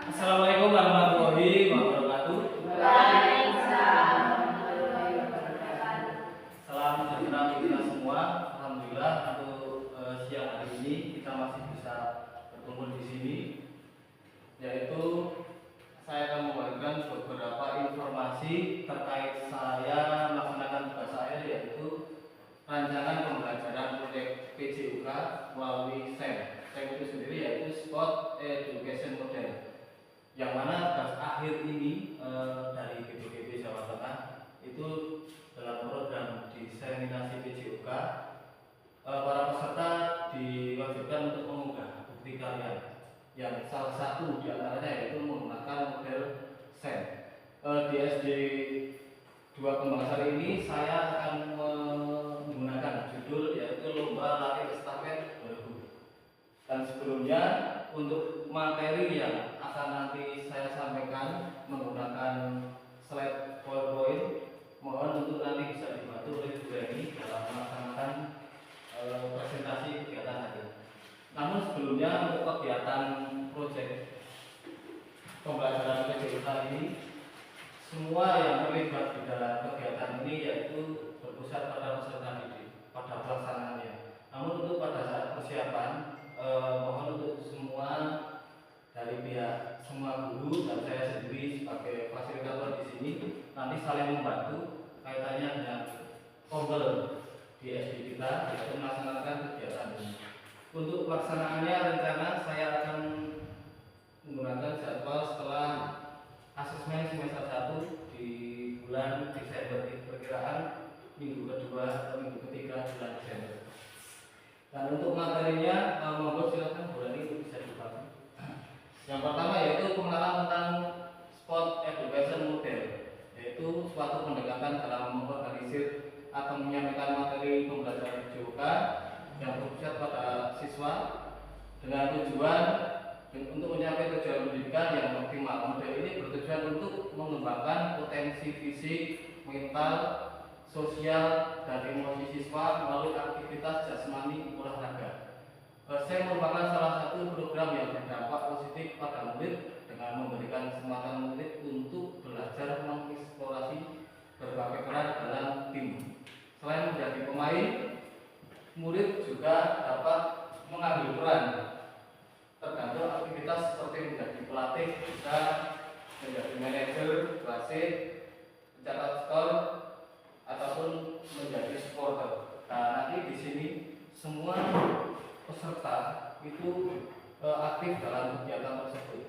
Assalamualaikum warahmatullahi wabarakatuh. Waalaikumsalam warahmatullahi wabarakatuh. Salam sejahtera untuk kita semua. Alhamdulillah untuk siang hari ini kita masih bisa berkumpul di sini. Yaitu saya akan membagikan beberapa informasi terkait saya melaksanakan tugas saya, yaitu rancangan pembelajaran proyek PJUK melalui SEM. SEM itu sendiri yaitu Sport Education Model, yang mana tugas akhir ini dari BPKB Jawa Tengah itu dalam program diseminasi PJUK, para peserta diwajibkan untuk mengunggah bukti karya, yang salah satu diantaranya yaitu menggunakan model SEM. Di SD 2 Kembangsari ini saya akan menggunakan judul yaitu Lomba Lari Estafet Bergu. Dan sebelumnya untuk materi yang akan nanti saya sampaikan menggunakan slide PowerPoint, mohon untuk nanti bisa dibantu oleh Bu Reni dalam melaksanakan presentasi kegiatan tadi. Namun sebelumnya untuk kegiatan proyek pembelajaran PJUK ini, semua yang terlibat di dalam kegiatan ini yaitu berpusat pada peserta didik, pada pelaksanaannya. Namun untuk pada saat persiapan, mohon untuk semua dari pihak semua guru dan saya sendiri sebagai fasilitator di sini nanti saling membantu kaitannya dengan pembel di SD kita, yaitu melaksanakan kegiatan ini. Untuk pelaksanaannya rencana saya akan menggunakan jadwal setelah asesmen semester 1 di bulan Desember, perkiraan minggu kedua atau minggu ketiga bulan Desember. Dan untuk materinya, monggo silakan Bu Rani bisa dibantu. Yang pertama yaitu pengenalan tentang Sport Education Model, yaitu suatu pendekatan dalam mengorganisir atau menyampaikan materi pembelajaran PJUK yang berpusat pada siswa dengan tujuan untuk mencapai tujuan pendidikan yang optimal. Model ini bertujuan untuk mengembangkan potensi fisik, mental, sosial, dan emosi siswa melalui aktivitas jasmani olahraga. SEM merupakan salah satu program yang berdampak positif pada murid dengan memberikan kesempatan murid untuk belajar mengeksplorasi berbagai peran dalam tim. Selain menjadi pemain, murid juga dapat mengambil peran tergantung aktivitas seperti menjadi pelatih, bisa menjadi manajer, wasit, pencatat skor, ataupun menjadi supporter. Nah, nanti di sini semua peserta itu aktif dalam kegiatan tersebut.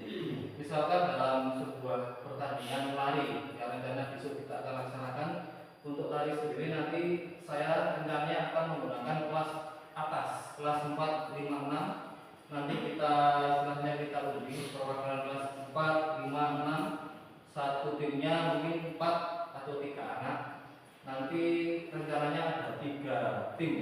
Misalkan dalam sebuah pertandingan lari yang rencana besok kita akan laksanakan, untuk lari sendiri nanti saya rencananya akan menggunakan kelas atas, kelas 4, 5, 6. Nanti kita selanjutnya kita uji perwakilan kelas 4, 5, 6. Satu timnya mungkin 4 atau 3 anak. Nanti rencananya ada 4 tim,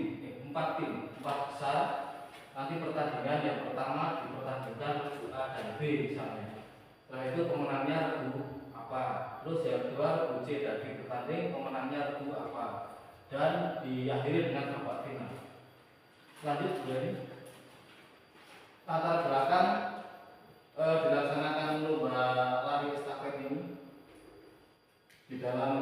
4 besar. Nanti pertandingan yang pertama dipertandingkan regu A dan B misalnya. Setelah itu pemenangnya regu apa, terus yang kedua regu C dan D bertanding, pemenangnya regu apa, dan diakhiri dengan babak final. Lanjut dari latar belakang dilaksanakan lomba lari estafet ini di dalam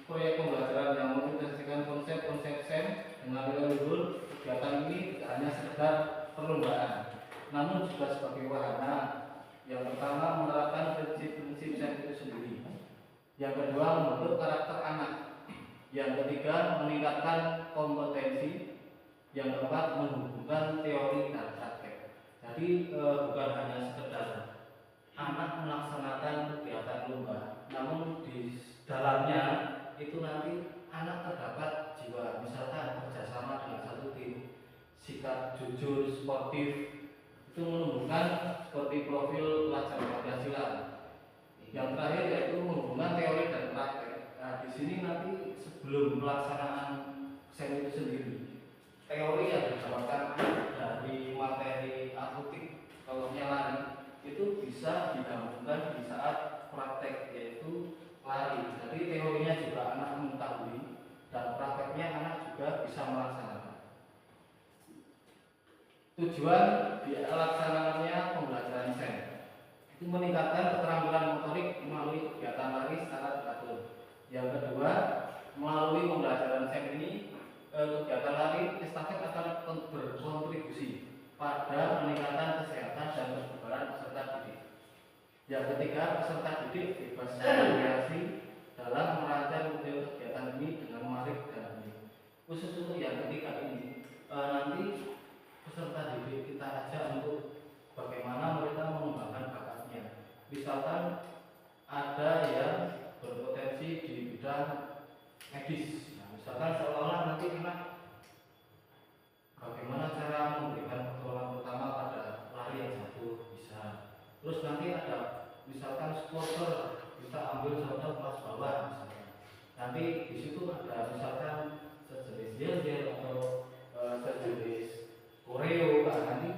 proyek pembelajaran yang mengintegrasikan konsep-konsep SEM dengan nilai luhur. Kegiatan ini tidak hanya sekedar perlombaan, namun juga sebagai wahana. Yang pertama menerapkan prinsip-prinsip SEM itu sendiri. Yang kedua membentuk karakter anak. Yang ketiga meningkatkan kompetensi. Yang keempat menghubungkan teori dan praktek. Jadi bukan hanya sekedar anak melaksanakan kegiatan lomba, namun di dalamnya itu nanti anak terdapat jiwa, misalkan kerjasama dengan satu tim, sikap jujur, sportif, itu menumbuhkan seperti profil pelajar Pancasila. Yang terakhir yaitu menghubungkan teori dan praktek. Nah, di sini nanti sebelum pelaksanaan SEM itu sendiri, teori yang didapatkan dari materi atletik, kalau lari itu bisa digabungkan di saat praktek, yaitu lari. Jadi teorinya juga anak mengetahui dan prakteknya anak juga bisa melaksanakan. Tujuan dilaksanakannya pembelajaran SEM itu meningkatkan keterampilan motorik melalui kegiatan lari secara teratur. Yang kedua, melalui pembelajaran SEM ini, kegiatan lari estafet akan berkontribusi pada peningkatan kesehatan dan kebugaran peserta didik. Yang ketiga, peserta didik bebas berkreasi dalam merancang model kegiatan ini dengan menarik dan unik. Khusus untuk yang ketiga ini, nanti peserta didik kita ajak untuk bagaimana mereka mengembangkan bakatnya. Misalkan ada yang berpotensi di bidang medis. Nah, misalkan seolah-olah nanti anak bagaimana cara memberikan pertolongan pertama pada lari yang jatuh bisa. Terus nanti ada misalkan supporter, kita ambil contoh kelas bawah misalkan. Nanti di situ ada misalkan sejenis yel-yel atau sejenis koreo. Nanti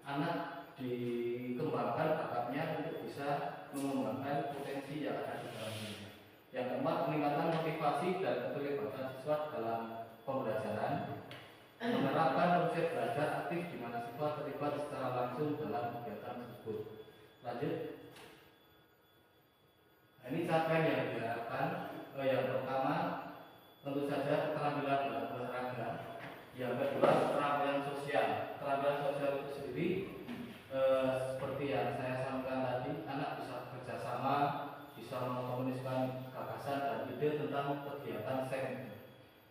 anak dikembangkan bakatnya untuk bisa mengembangkan potensi yang ada di dalam dirinya. Yang keempat, peningkatan motivasi dan keterlibatan siswa dalam pembelajaran, menerapkan konsep belajar aktif di mana siswa terlibat secara langsung dalam kegiatan tersebut. Lanjut. Nah, ini capaian yang diharapkan. Yang pertama, tentu saja keterampilan dalam olahraga. Yang kedua, keterampilan sosial. Keterampilan sosial itu sendiri seperti yang saya sampaikan tadi, anak bisa bekerja sama, bisa mengkomunikasikan gagasan dan ide tentang kegiatan SEM.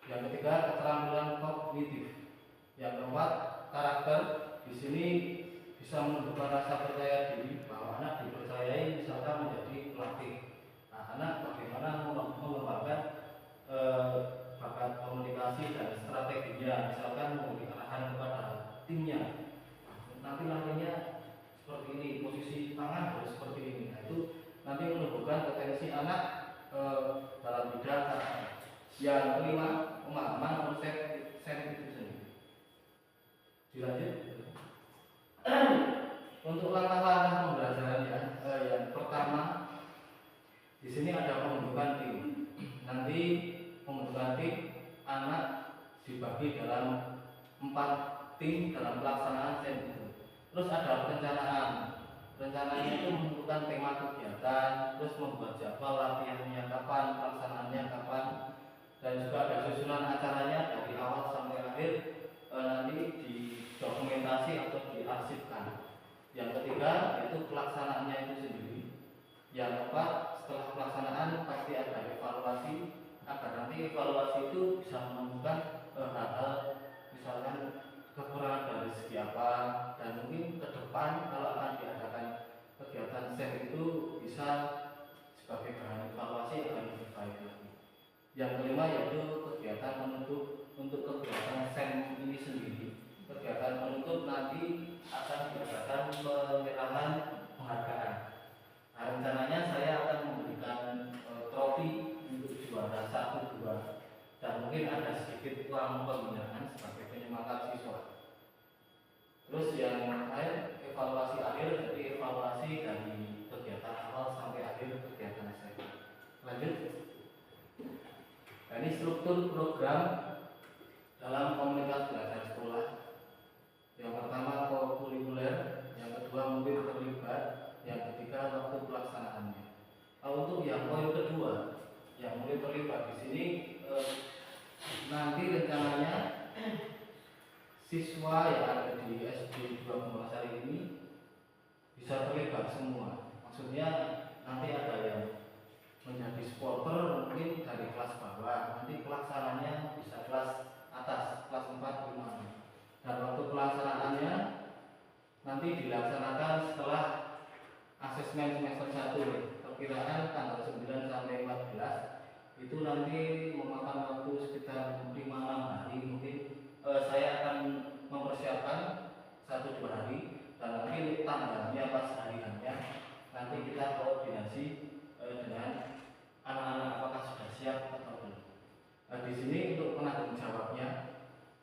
Yang ketiga, keterampilan kognitif. Yang keempat, karakter. Di sini bisa menunjukkan rasa percaya diri bahwa anak dipercayai misalkan menjadi pelatih. Nah, anak bagaimana mengembangkan bakat komunikasi dan strateginya, misalkan memberi arahan kepada timnya. Nanti larinya seperti ini, posisi tangan harus seperti ini. Nah, itu nanti menunjukkan potensi anak dalam bidang karakter. Yang kelima, pemahaman konsep SEM itu sendiri. Dilanjut. Untuk langkah-langkah pembelajarannya, yang pertama di sini ada pembentukan tim. Nanti pembentukan tim anak dibagi dalam 4 tim dalam pelaksanaan SEM itu. Terus ada perencanaan. Rencananya itu menentukan tema kegiatan, terus membuat jadwal latihannya kapan, pelaksanaannya kapan, dan juga ada susunan acaranya dari awal sampai akhir, nanti didokumentasi atau diarsipkan. Yang ketiga yaitu pelaksanaannya itu sendiri. Yang keempat, setelah pelaksanaan pasti ada evaluasi agar nanti evaluasi itu bisa menemukan hal-hal misalkan kekurangan dari segi apa, dan mungkin ke depan kalau akan diadakan kegiatan SEM itu bisa sebagai bahan evaluasi akan lebih baik lagi. Yang kelima yaitu kegiatan penutup. Untuk kegiatan SEM ini sendiri, kegiatan penutup nanti akan diadakan penyerahan penghargaan. Nah, rencananya saya akan memberikan trofi untuk juara 1, 2, dan mungkin ada sedikit uang pembinaan sebagai penyemangat siswa. Terus yang terakhir, evaluasi akhir, jadi evaluasi dari kegiatan awal sampai akhir kegiatan SEM. Lanjut. Nah, ini struktur program dalam komunitas belajar sekolah. Yang pertama kurikuler, yang kedua murid terlibat, yang ketiga waktu pelaksanaannya. Untuk yang poin kedua, yang murid terlibat di sini nanti rencananya siswa yang ada di SD 2 Purwosari ini bisa terlibat semua. Maksudnya nanti ada yang menjadi supporter mungkin dari kelas bawah, nanti pelaksananya bisa kelas atas, kelas 4, 5. Dan waktu pelaksanaannya nanti dilaksanakan setelah asesmen semester 1, perkiraan tanggal 9 sampai 14. Itu nanti memakan waktu sekitar 5-6 hari. Mungkin saya akan mempersiapkan 1-2 hari, dan nanti tanggalnya pas hariannya nanti kita koordinasi dengan anak-anak apakah sudah siap atau belum. Di sini untuk penanggung jawabnya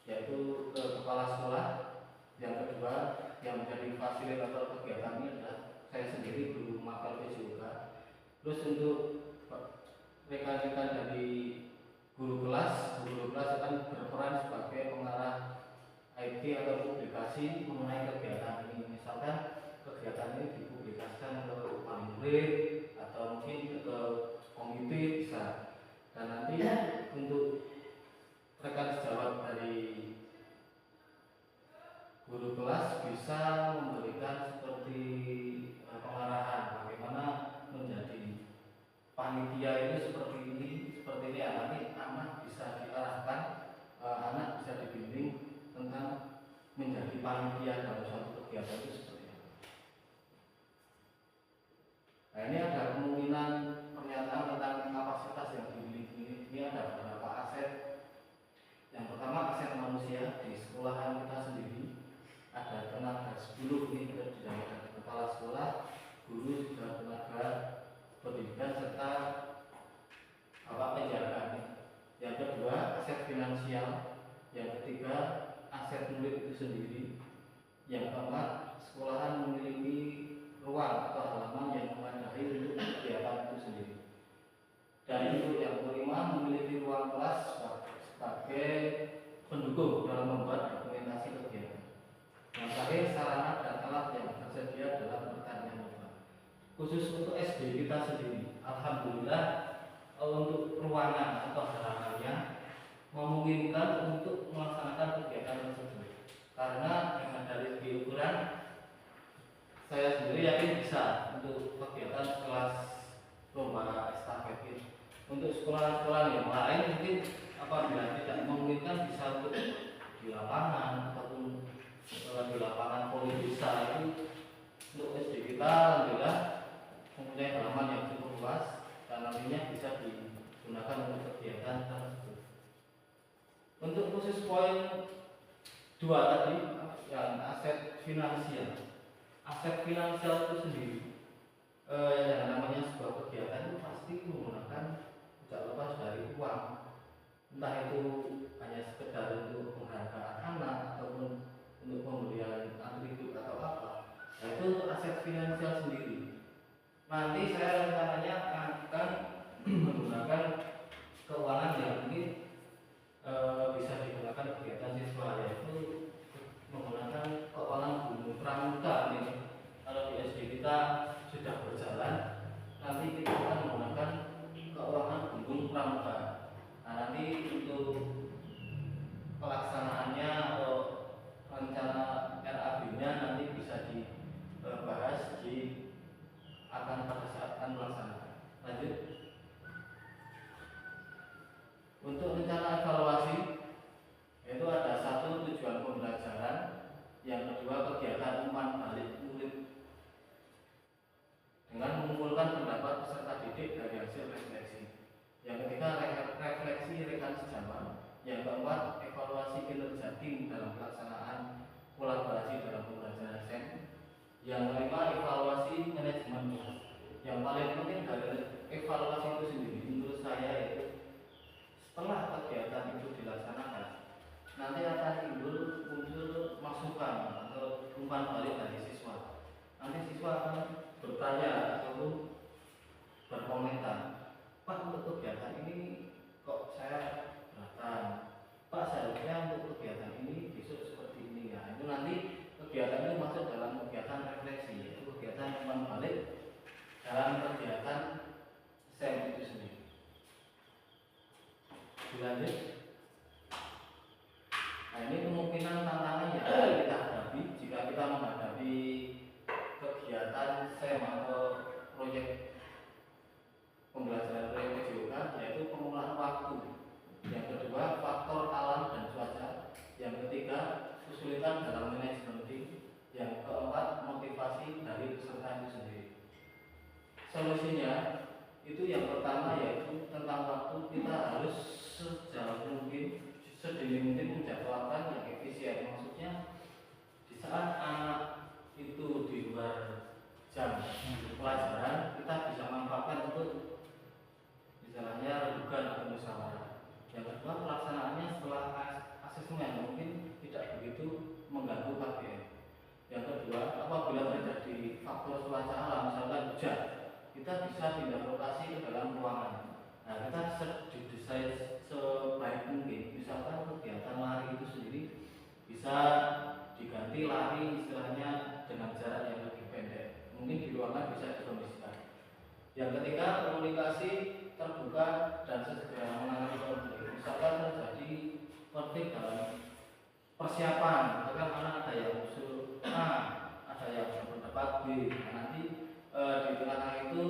yaitu kepala sekolah, yang kedua yang menjadi fasilitator kegiatan ini adalah saya sendiri, guru mapel juga. Terus untuk rekan-rekan dari guru kelas akan berperan sebagai pengarah IT atau publikasi mengenai kegiatan ini. Misalkan kegiatan ini dipublikasikan ke hadir atau mungkin ke komite bisa. Dan nanti untuk rekan sejawat dari guru kelas bisa memberikan seperti pengarahan bagaimana menjadi panitia itu seperti ini ya, nanti anak bisa diarahkan, anak bisa dibimbing tentang menjadi panitia dalam suatu kegiatan itu seperti apa. Nah, ini ada kemungkinan pernyataan tentang kapasitas yang dimiliki. Ini ada beberapa aset. Yang pertama aset manusia di sekolahan kita sendiri. Ada tenaga 10 ini terdiri dari kepala sekolah, guru, juga tenaga pendidikan serta penjagaan. Yang kedua aset finansial. Yang ketiga aset murid itu sendiri. Yang keempat sekolahan memiliki ruang atau halaman yang memadai untuk kegiatan itu sendiri. Dan untuk yang kelima memiliki ruang kelas sebagai pendukung dalam membuat dokumentasi kegiatan. Yang terakhir sarana dan alat yang tersedia dalam pertanian lomba. Khusus untuk SD kita sendiri, alhamdulillah untuk ruangan atau halamannya memungkinkan untuk melaksanakan kegiatan tersebut. Karena dengan dari segi ukuran saya sendiri yakin bisa untuk kegiatan kelas lomba estafet ini. Untuk sekolah-sekolah yang lain mungkin apabila tidak memungkinkan bisa untuk di lapangan ataupun di lapangan poli desa itu. Untuk SD kita alhamdulillah mempunyai halaman yang cukup luas dan nantinya bisa digunakan untuk kegiatan tersebut. Untuk khusus poin 2 tadi yang aset finansial. Aset finansial itu sendiri yang namanya sebuah kegiatan itu pasti menggunakan tidak lepas dari uang. Entah itu hanya sekedar untuk penghargaan anak ataupun untuk pembelian atribut atau apa. Nah, itu aset finansial sendiri. Nanti saya rencananya akan menggunakan keuangan yang mungkin bisa digunakan kegiatan siswa, yaitu menggunakan keuangan gunung pramuka ini. Kalau di SD kita sudah berjalan, nanti kita akan menggunakan keuangan gunung pramuka. Nah, nanti untuk pelaksanaannya atau rencana RAB-nya nanti bisa dibahas pada saat akan melaksanakan. Lanjut. Untuk rencana evaluasi, yaitu ada satu tujuan pembelajaran, yang kedua kegiatan umpan balik murid dengan mengumpulkan pendapat peserta didik dari hasil refleksi. Yang ketiga refleksi rekan sejawat. Yang keempat evaluasi kinerja tim dalam pelaksanaan kolaborasi dalam pembelajaran SEM. Yang kelima evaluasi manajemen kelas. Yang paling penting dari evaluasi itu sendiri menurut saya itu setelah kegiatan itu dilaksanakan, nanti akan muncul masukan atau umpan balik dari siswa. Nanti siswa akan bertanya ataupun berkomentar, Pak, untuk kegiatan ini kok saya datang, Pak, seharusnya untuk kegiatan ini besok seperti ini ya. Itu nanti kegiatan itu masuk dalam kegiatan refleksi, yaitu kegiatan umpan balik dalam kegiatan SEM itu sendiri. Dilanjut. Nah, ini kemungkinan tantangan yang kita hadapi jika kita menghadapi kegiatan SEM atau proyek pembelajaran proyek PJOK, yaitu pengolahan waktu. Yang kedua faktor alam dan cuaca. Yang ketiga kesulitan dalam manajemen tim. Yang keempat motivasi dari peserta itu sendiri. Solusinya itu yang pertama yaitu tentang waktu, kita harus sejauh mungkin sedini mungkin menjadwalkan yang efisien. Maksudnya di saat anak itu di luar jam pelajaran, kita bisa manfaatkan untuk misalnya redukan atau musyawarah. Yang kedua pelaksanaannya setelah asesmen mungkin tidak begitu mengganggu KPM. Yang kedua apabila terjadi faktor cuaca alam misalkan hujan, kita bisa pindah lokasi ke dalam ruangan. Nah, kita didesain sebaik mungkin. Misalkan kegiatan lari itu sendiri bisa diganti lari istilahnya dengan jarak yang lebih pendek. Mungkin di ruangan bisa dikondisikan. Yang ketiga, komunikasi terbuka dan segera menangani konflik. Misalkan terjadi konflik dalam persiapan, misalkan anak ada yang usul A, ada yang berpendapat B. Nah, nanti di tengah-tengah itu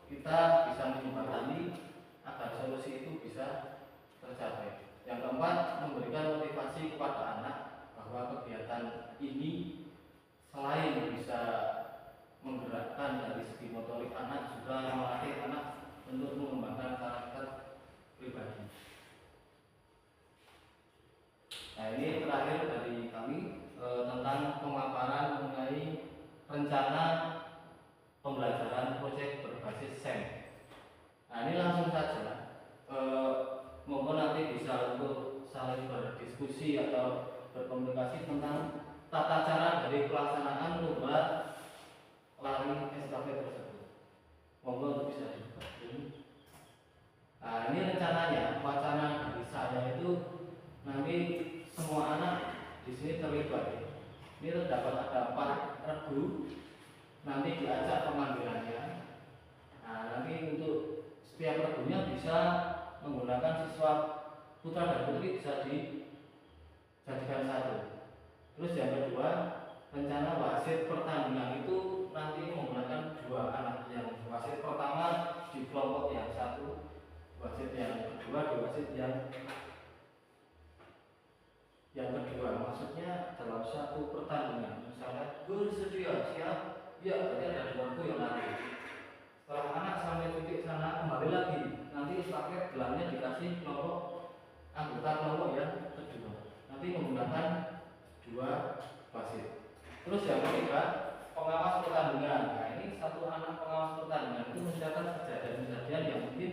kita bisa menjembatani agar solusi itu bisa tercapai. Yang keempat, memberikan motivasi kepada anak bahwa kegiatan ini selain bisa menggerakkan dari segi motorik anak, juga melatih anak untuk mengembangkan karakter pribadi. Nah, ini terakhir dari kami tentang pemaparan mengenai rencana pembelajaran proyek berbasis SEM. Nah, ini langsung saja, monggo nanti bisa untuk saling berdiskusi atau berkomunikasi tentang tata cara dari pelaksanaan lomba lari estafet tersebut. Monggo untuk bisa dibuka. Nah, ini rencananya, wacana dari saya itu nanti semua anak di sini terlibat. Ini terdapat ada 4 regu, nanti diajak pemanggilannya. Nah, nanti untuk setiap regunya bisa menggunakan siswa putra dan putri bisa dijadikan satu. Terus yang kedua, rencana wasit pertandingan itu nanti menggunakan 2 anak. Yang wasit pertama di kelompok yang satu, wasit yang kedua di wasit yang kedua. Maksudnya dalam satu pertandingan, misalnya bersedia siap, ya berarti ada 2 yang lari. Setelah anak sampai titik sana kembali lagi, nanti estafet gelangnya dikasih kelompok anggota kelompok yang kedua. Nanti menggunakan 2 wasit. Terus yang ketiga, pengawas pertandingan. Nah, ini satu anak pengawas pertandingan itu mencatat kejadian-kejadian yang mungkin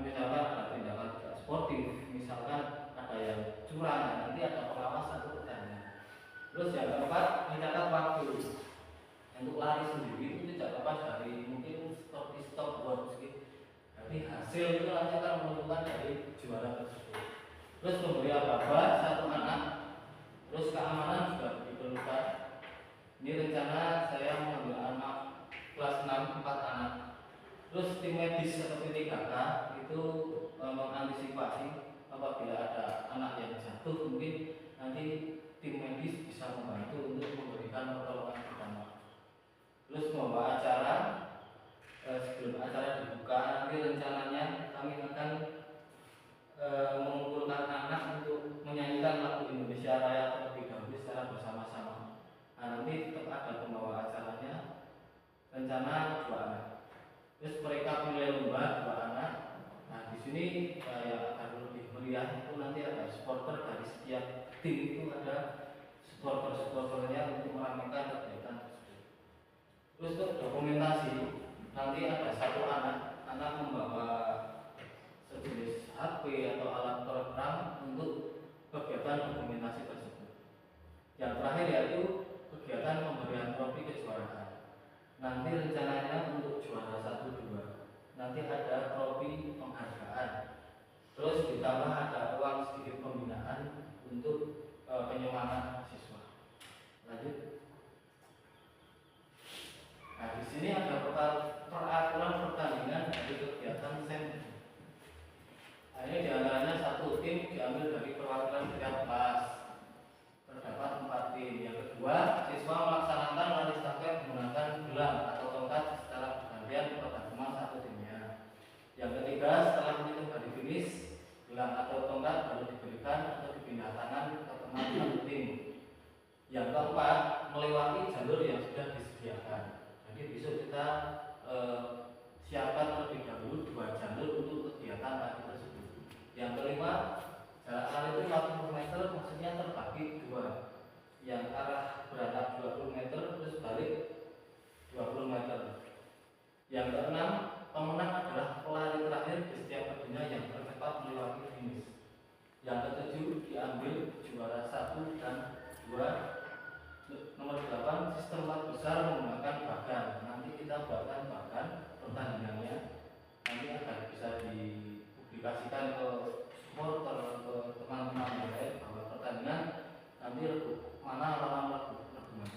misalkan ada tindakan tidak sportif, misalkan ada yang curang, nanti ada pengawas satu pertandingan. Terus yang keempat, mencatat waktu. Untuk lari sendiri itu tidak lepas dari mungkin stopwatch gitu. Jadi hasil itu nanti akan menentukan dari juara tersebut. Terus memberi apa-apa 1 anak. Terus keamanan juga diperlukan. Ini rencana saya mengambil anak kelas 6 4 anak. Terus tim medis seperti 3K itu mengantisipasi apabila ada anak yang jatuh, mungkin nanti tim medis bisa membantu untuk memberikan pertolongan pertama. Terus membawa acara, sebelum acara dibuka nanti rencananya kami akan mengumpulkan anak untuk menyanyikan lagu Indonesia Raya terlebih dahulu secara bersama-sama. Nah, nanti tetap ada pembawa acaranya, rencana 2 anak. Terus mereka pilih lomba 2 anak. Nah, di sini yang akan lebih meriah itu nanti ada supporter dari setiap tim, itu ada supporternya untuk meramaikan kegiatan tersebut. Terus untuk dokumentasi, nanti ada 1 anak membawa sejenis HP atau alat perekam untuk kegiatan dokumentasi tersebut. Yang terakhir yaitu kegiatan pemberian trofi kejuaraan. Nanti rencananya untuk juara 1-2, nanti ada trofi penghargaan. Terus ditambah ada uang sedikit pembinaan untuk penyemangat siswa. Lanjut. Nah, di sini ada peraturan pertandingan dari kegiatan SEM. Nah, ini diantaranya 1 tim diambil dari perwakilan setiap kelas. Terdapat 4 tim. Yang kedua, siswa melaksanakan lari estafet menggunakan gelang atau tongkat secara bergantian kepada teman 1 timnya. Yang ketiga, setelah menyentuh garis finish, gelang atau tongkat baru diberikan atau dipindah tangan ke teman 1 tim. Yang keempat, melewati jalur yang sudah disediakan. Jadi besok kita siapkan terlebih dahulu 2 jalur untuk kegiatan lari tersebut. Yang kelima, jarak lari itu 40 meter, maksudnya terbagi 2. Yang arah beratap 20 meter terus balik 20 meter. Yang keenam, pemenang adalah pelari terakhir di setiap regunya yang tercepat melewati finish. Yang ketujuh, diambil juara 1 dan 2. Nomor 8, sistem 4 besar menggunakan bagan. Nanti kita buatkan bagan pertandingannya, nanti akan bisa dipublikasikan ke supporter, ke teman-teman yang lain bahwa pertandingan nanti mana lawan regunya.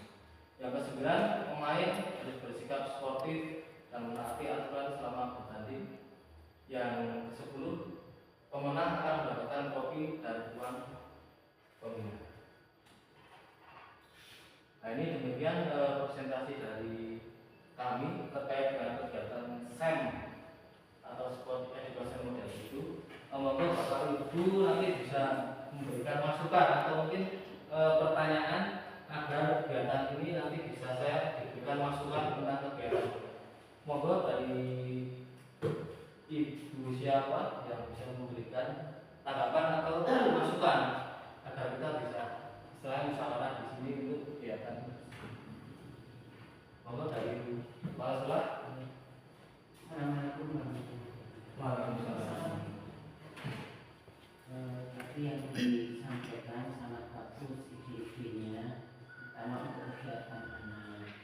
Yang ke-9, pemain harus bersikap sportif dan menaati aturan selama bertanding. Yang ke-10, pemenang akan mendapatkan trofi dan uang pembina. Nah, ini demikian presentasi dari kami terkait dengan kegiatan SEM atau Sport Education Model itu. Monggo Bapak Ibu nanti bisa memberikan masukan atau mungkin pertanyaan agar kegiatan ini nanti bisa saya diberikan masukan tentang kegiatan. Monggo dari Ibu siapa yang bisa memberikan tanggapan atau masukan agar kita bisa selain musyawarah di sini untuk kegiatan. Monggo dari Kepala Sekolah. Assalamualaikum warahmatullahi Waalaikumsalam. Tadi yang disampaikan sangat bagus ide-idenya, terutama untuk kegiatan anak.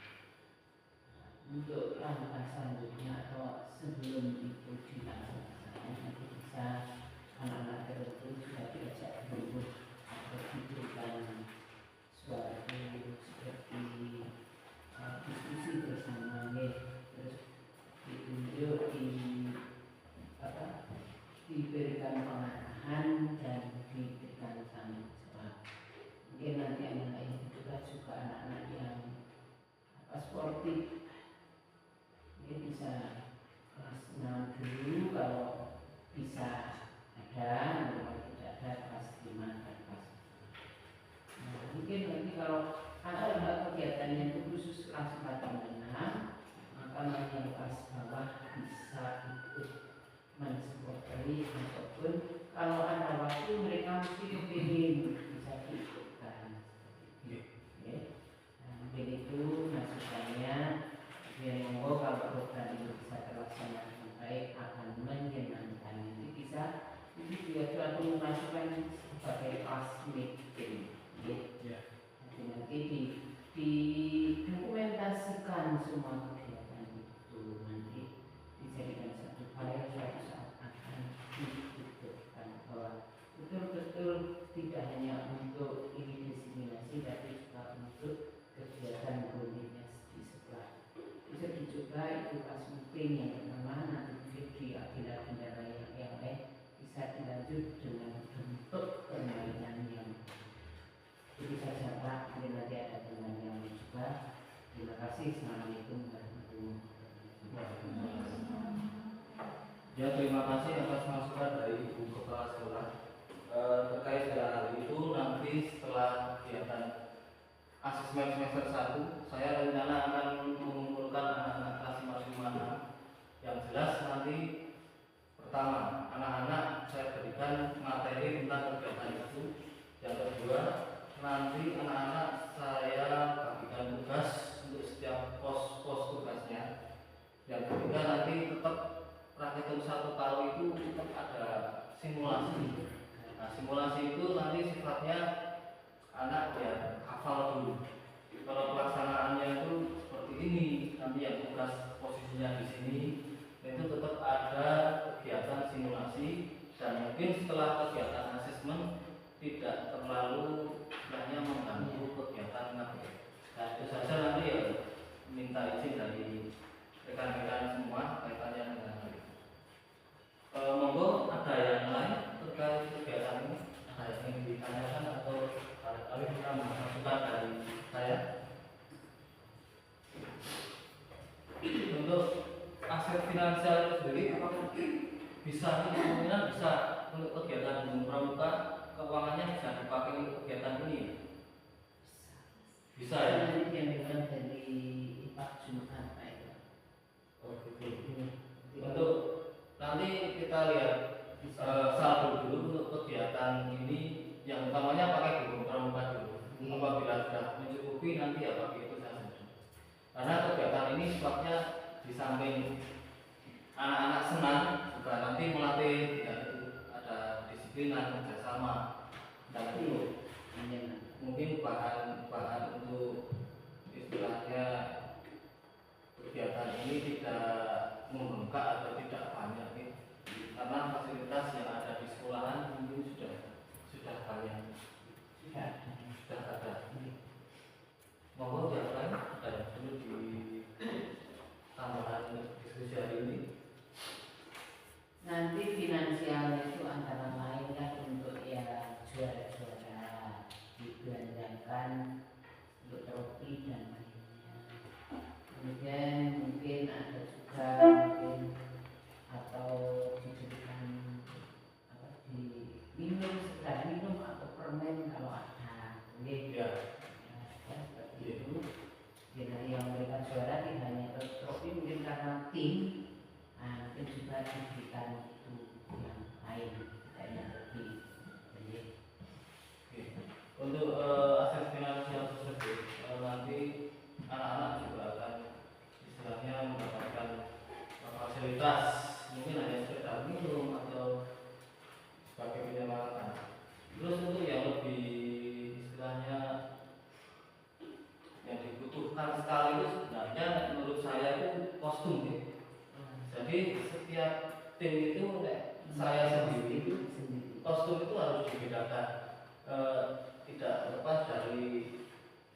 Untuk langkah selanjutnya atau sebelum itu dilaksanakan, nanti bisa anak-anak tertentu sudah diajak dulu atau diberikan suatu seperti diskusi bersama, terus ditunjuk diberikan pengarahan dan diberikan tanggung jawab. Mungkin nanti anak-anak ini juga anak-anak yang sportif, mungkin bisa kelas 6 dulu kalau bisa ada, kalau tidak ada kelas 5 dan kelas 4. Nah, mungkin nanti kalau ada kegiatannya itu khusus kelas 4 dan 6, maka yang kelas bawah bisa ikut mensupport ataupun kalau ada waktu mereka mesti kepingin bisa diikutkan. Mungkin itu masukannya. Biar monggo kalau program ini bisa terlaksana dengan baik akan menyenangkan. Nanti bisa juga suatu masukan sebagai class meeting. Nanti didokumentasikan semua kegiatan itu, nanti dijadikan satu file suatu saat akan dibutuhkan bahwa betul-betul tidak hanya untuk ini diseminasi, tapi juga untuk kegiatan berikutnya di sekolah. Bisa dicoba itu pas meeting yang pertama, nanti mungkin di agenda-agenda yang lain bisa dilanjut dengan bentuk permainan yang itu saja Pak. Mungkin nanti ada teman yang mencoba. Terima kasih. Assalamualaikum warahmatullahi wabarakatuh. Ya, terima kasih atas masukan dari Ibu Kepala Sekolah. Terkait dengan hal itu, nanti setelah kegiatan asesmen semester 1, saya rencana akan mengumpulkan anak-anak kelas 556. Yang jelas nanti pertama, anak-anak saya berikan materi tentang kegiatan itu. Yang kedua, nanti anak-anak saya bagikan tugas untuk setiap pos tugasnya. Yang ketiga, nanti tetap praktikum 1 tahun itu tetap ada simulasi. Nah, simulasi itu nanti sifatnya anak ya hafal dulu. Kalau pelaksanaannya itu seperti ini, nanti yang tugas posisinya di sini, itu tetap ada kegiatan simulasi dan mungkin setelah kegiatan asesmen tidak terlalu istilahnya mengganggu kegiatan KPR. Nah, itu saja nanti ya minta izin dari rekan-rekan semua kaitannya dengan hal itu. Monggo ada yang lain terkait kegiatan ini, ada yang ingin ditanyakan atau barangkali kita masukan dari saya. Untuk aset finansial itu sendiri apakah bisa, kemungkinan bisa untuk kegiatan gunung pramuka keuangannya bisa dipakai untuk kegiatan ini? Bisa ya? Nanti yang memang dari Pak Jumat Pak itu. Oh gitu. Untuk nanti kita lihat saldo dulu untuk kegiatan ini, yang utamanya pakai gunung pramuka dulu. Apabila sudah mencukupi nanti ya pakai itu saja. Karena kegiatan ini sifatnya di samping anak-anak senang juga nanti melatih tidak itu ada disiplinan kerjasama dan itu mungkin bahan untuk istilahnya kegiatan ini tidak membengkak atau tidak banyak gitu. Karena fasilitas yang ada di sekolahan mungkin sudah banyak, sudah ada. Mohon yang lain ada yang perlu di tambahan Kemudian mungkin ada juga mungkin atau dijadikan apa diminum sekedar minum atau permen kalau ada. Oke. Ya. Ya, seperti itu. Jadi yang memberikan juara tidak hanya trofi mungkin karena tim, nah, mungkin juga diberikan itu yang lain tidak hanya trofi. Jadi Untuk akses finansial tersebut nanti anak-anak juga akan istilahnya mendapatkan fasilitas mungkin hanya sekedar minum atau sebagai penyemangat. Terus untuk yang lebih istilahnya yang dibutuhkan sekali itu sebenarnya menurut saya itu kostum ya. Jadi setiap tim itu saya sendiri itu kostum itu harus dibedakan, tidak lepas dari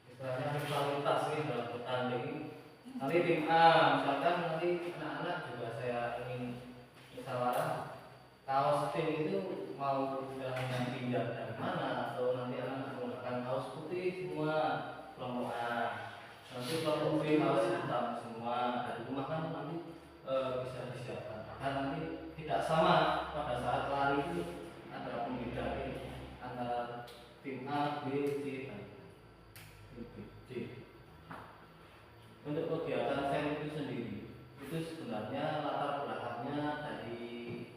istilahnya rivalitas ini dalam bertanding. Nanti tim A misalkan nanti anak-anak juga saya ingin musyawarah kaos tim itu mau istilahnya pindah dari mana, atau nanti anak-anak menggunakan kaos putih semua kelompok A, nanti kelompok B kaos hitam semua. Dari rumah kan nanti bisa disiapkan agar nanti tidak sama pada saat lari itu ada pembeda antara tim A, B, C dan D. Untuk kegiatan SEM itu sendiri itu sebenarnya latar belakangnya dari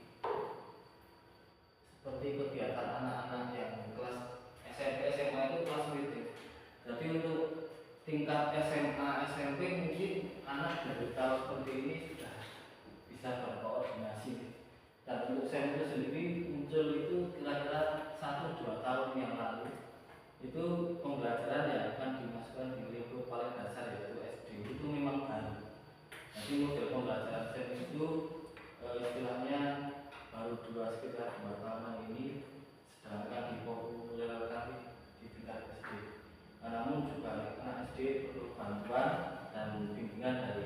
seperti kegiatan anak-anak yang kelas SMP, SMA itu kelas kritis. Jadi untuk tingkat SMA, SMP mungkin anak dari tahun seperti ini sudah bisa berkoordinasi. Dan untuk SEM itu sendiri muncul itu kira-kira 1-2 tahun yang lalu. Itu pembelajaran yang akan dimasukkan di lingkup paling dasar yaitu SD itu memang baru. Jadi model pembelajaran SEM itu istilahnya baru sekitar 2 tahunan ini, sedangkan dipopulerkan di tingkat SD. Namun juga anak SD perlu bantuan dan bimbingan dari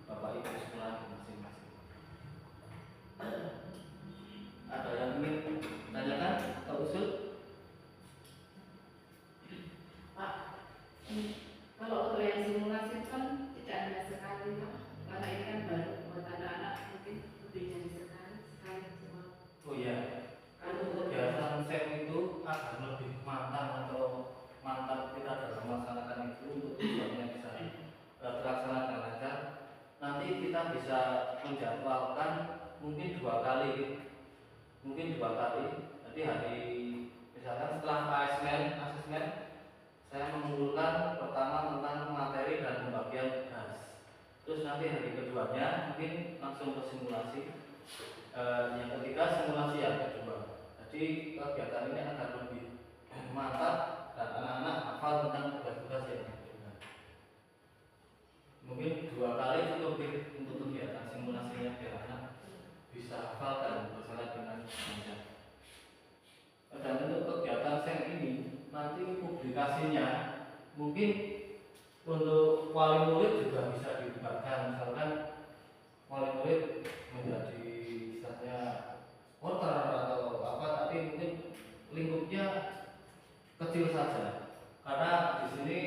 Bapak Ibu sekolah masing-masing. Ada yang ingin tanyakan atau usul? Pak, kalau untuk yang simulasi kan tidak hanya sekali Pak, karena ini kan baru buat anak-anak mungkin lebih dari sekali cuma. Oh iya, untuk kegiatan SEM itu agar lebih mantap kita dalam melaksanakan itu untuk tujuannya bisa terlaksana dengan lancar. Nanti kita bisa menjadwalkan mungkin 2 kali. Jadi hari misalkan setelah asesmen saya mengumpulkan pertama tentang materi dan pembagian tugas. Terus nanti hari keduanya mungkin langsung ke simulasi. Yang ketiga simulasi yang kedua. Jadi kegiatan ini akan lebih mantap dan anak-anak hafal tentang tugas-tugas yang ada. Mungkin 2 kali cukup untuk kegiatan simulasinya biar anak bisa hafal dan berjalan dengan lancar. Dan untuk kegiatan SEM ini nanti publikasinya mungkin untuk wali murid juga bisa dilibatkan. Misalkan wali murid menjadi istilahnya voter atau apa, tapi mungkin lingkupnya kecil saja, karena di sini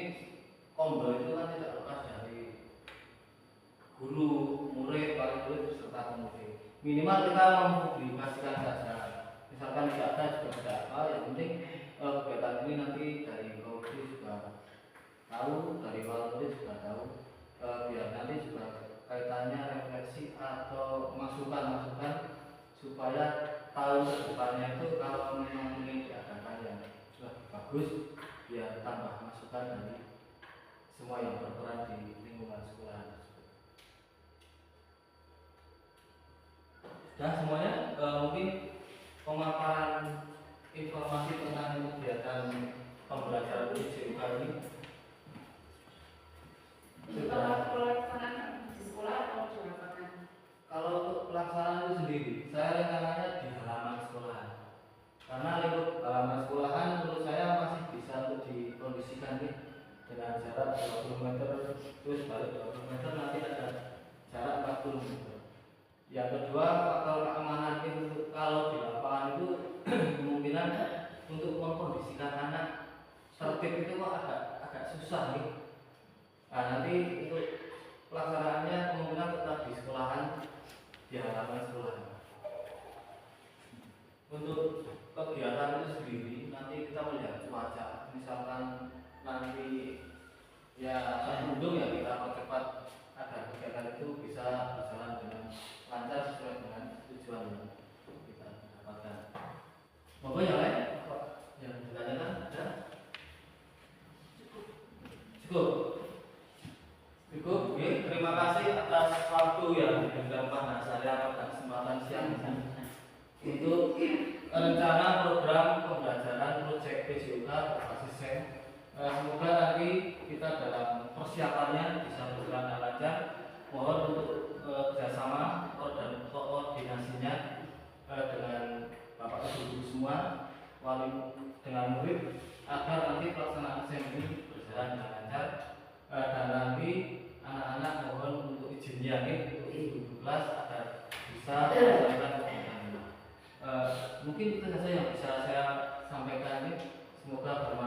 kombel itu kan tidak lepas dari guru, murid, wali murid beserta pemudi. Minimal kita mempublikasikan saja. Misalkan tidak ada juga tidak apa, yang penting kegiatan ini nanti dari komisi juga tahu, dari wali murid juga tahu, biar nanti juga kaitannya refleksi atau masukan-masukan supaya tahun kedepannya itu kalau memang ingin diadakan yang lebih bagus, biar tambah masukan dari semua yang berperan di lingkungan sekolah. Sudah semuanya, mungkin pemaparan informasi tentang kegiatan pembelajaran UJUK ini. Kalau pelaksanaan di sekolah atau di lapangan? Kalau untuk pelaksanaan itu sendiri, saya rencananya di halaman sekolahan. Karena lingkup halaman sekolahan menurut saya masih bisa untuk dikondisikan nih dengan jarak 20 meter, terus balik 20 meter, nanti ada jarak 40 meter. Yang kedua, faktor keamanan itu kalau di lapangan itu kemungkinan untuk mengkondisikan anak tertib itu kok agak susah nih. Nah, nanti untuk bisa berjalan dengan lancar sesuai dengan tujuan yang kita dapatkan. Monggo yang lain, yang ditanyakan ada? Cukup. Cukup. Oke, terima kasih atas waktu yang diberikan pada saya pada kesempatan siang ini untuk rencana program pembelajaran proyek PJOK berbasis SEM. Semoga nanti kita dalam persiapannya bisa berjalan dengan lancar. Mohon untuk kerjasama dan koordinasinya dengan Bapak Ibu guru semua, wali dengan murid, agar nanti pelaksanaan SEM ini berjalan dengan lancar. Dan nanti anak-anak mohon untuk izin yakin untuk ibu kelas agar bisa melaksanakan kegiatan ini. Mungkin itu saja yang bisa saya sampaikan ini. Semoga bermanfaat.